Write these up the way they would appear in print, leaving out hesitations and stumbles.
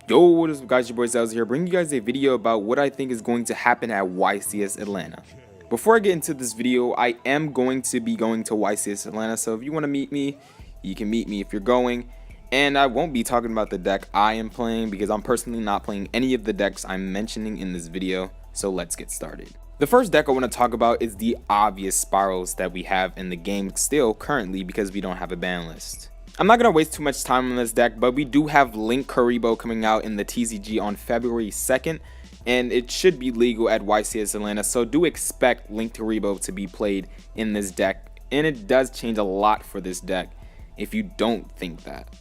Yo, what is up guys, your boy Zels here, bringing you guys a video about what I think is going to happen at YCS Atlanta. Before I get into this video, I am going to be going to YCS Atlanta, so if you want to meet me, you can meet me if you're going. And I won't be talking about the deck I am playing because I'm personally not playing any of the decks I'm mentioning in this video, so let's get started. The first deck I want to talk about is the obvious spirals that we have in the game still currently because we don't have a ban list. I'm not going to waste too much time on this deck, but we do have Link Karibo coming out in the TCG on February 2nd, and it should be legal at YCS Atlanta, so do expect Link Karibo to be played in this deck, and it does change a lot for this deck if you don't think that.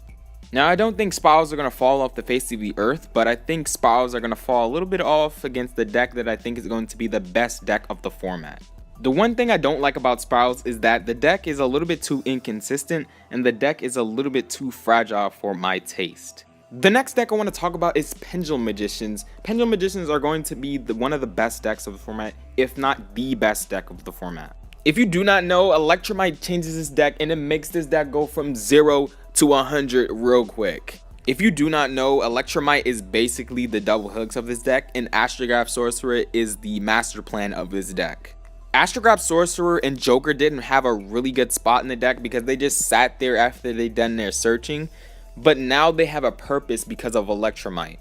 Now, I don't think spirals are going to fall off the face of the earth, but I think spirals are going to fall a little bit off against the deck that I think is going to be the best deck of the format. The one thing I don't like about spirals is that the deck is a little bit too inconsistent and the deck is a little bit too fragile for my taste. The next deck I want to talk about is Pendulum Magicians. Pendulum Magicians are going to be one of the best decks of the format, if not the best deck of the format. If you do not know, Electromite changes this deck and it makes this deck go from 0 to 100 real quick. If you do not know, Electromite is basically the double hooks of this deck, and Astrograph Sorcerer is the master plan of this deck. Astrograph Sorcerer and Joker didn't have a really good spot in the deck because they just sat there after they done their searching, but now they have a purpose because of Electromite.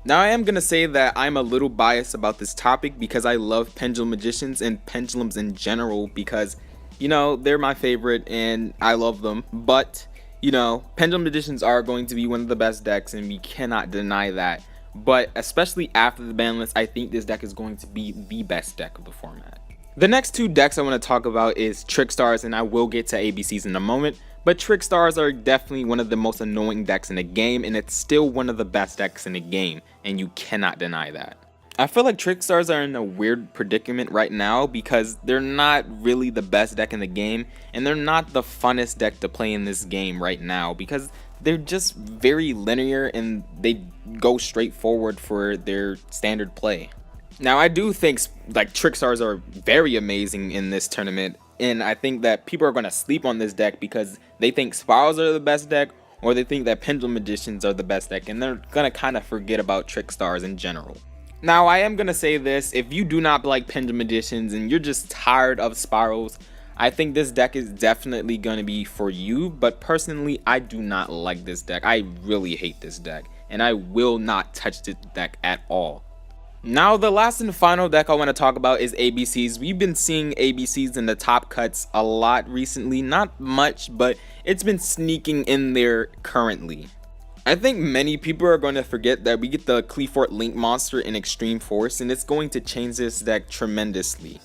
Now I am going to say that I'm a little biased about this topic because I love Pendulum Magicians and Pendulums in general because, you know, they're my favorite and I love them, but, you know, Pendulum Magicians are going to be one of the best decks and we cannot deny that, but especially after the ban list, I think this deck is going to be the best deck of the format. The next two decks I want to talk about is Trickstars, and I will get to ABCs in a moment, but Trickstars are definitely one of the most annoying decks in the game, and it's still one of the best decks in the game, and you cannot deny that. I feel like Trickstars are in a weird predicament right now because they're not really the best deck in the game, and they're not the funnest deck to play in this game right now because they're just very linear and they go straight forward for their standard play. Now, I do think like Trickstars are very amazing in this tournament, and I think that people are going to sleep on this deck because they think Spirals are the best deck, or they think that Pendulum Magicians are the best deck, and they're going to kind of forget about Trickstars in general. Now, I am going to say this, if you do not like Pendulum Magicians and you're just tired of Spirals, I think this deck is definitely going to be for you, but personally, I do not like this deck. I really hate this deck, and I will not touch this deck at all. Now, the last and final deck I want to talk about is ABCs. We've been seeing ABCs in the top cuts a lot recently. Not much, but it's been sneaking in there currently. I think many people are going to forget that we get the Cleafort Link monster in Extreme Force, and it's going to change this deck tremendously.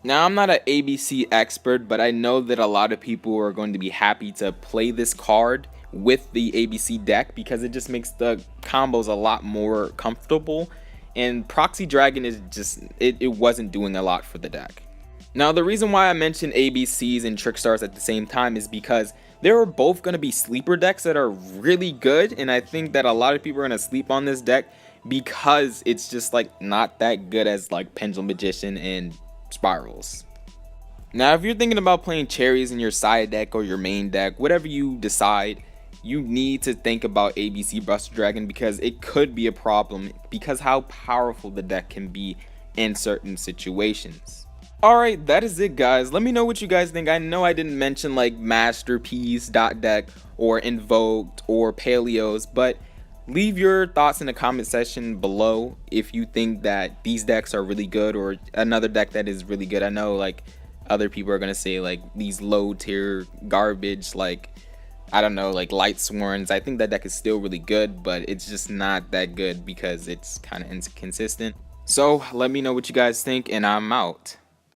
Now, I'm not an ABC expert, but I know that a lot of people are going to be happy to play this card with the ABC deck because it just makes the combos a lot more comfortable. And Proxy Dragon is just, it wasn't doing a lot for the deck. Now, the reason why I mentioned ABCs and Trickstars at the same time is because they are both going to be sleeper decks that are really good. And I think that a lot of people are going to sleep on this deck because it's just like not that good as like Pendulum Magician and Spirals. Now, if you're thinking about playing cherries in your side deck or your main deck, whatever you decide, you need to think about ABC Buster Dragon because it could be a problem because how powerful the deck can be in certain situations. Alright, that is it guys. Let me know what you guys think. I know I didn't mention like Masterpiece, Dot Deck, or Invoked, or Paleos, but leave your thoughts in the comment section below if you think that these decks are really good or another deck that is really good. I know like other people are going to say like these low tier garbage like I don't know, like Light Sworns. I think that deck is still really good, but it's just not that good because it's kind of inconsistent. So let me know what you guys think, and I'm out.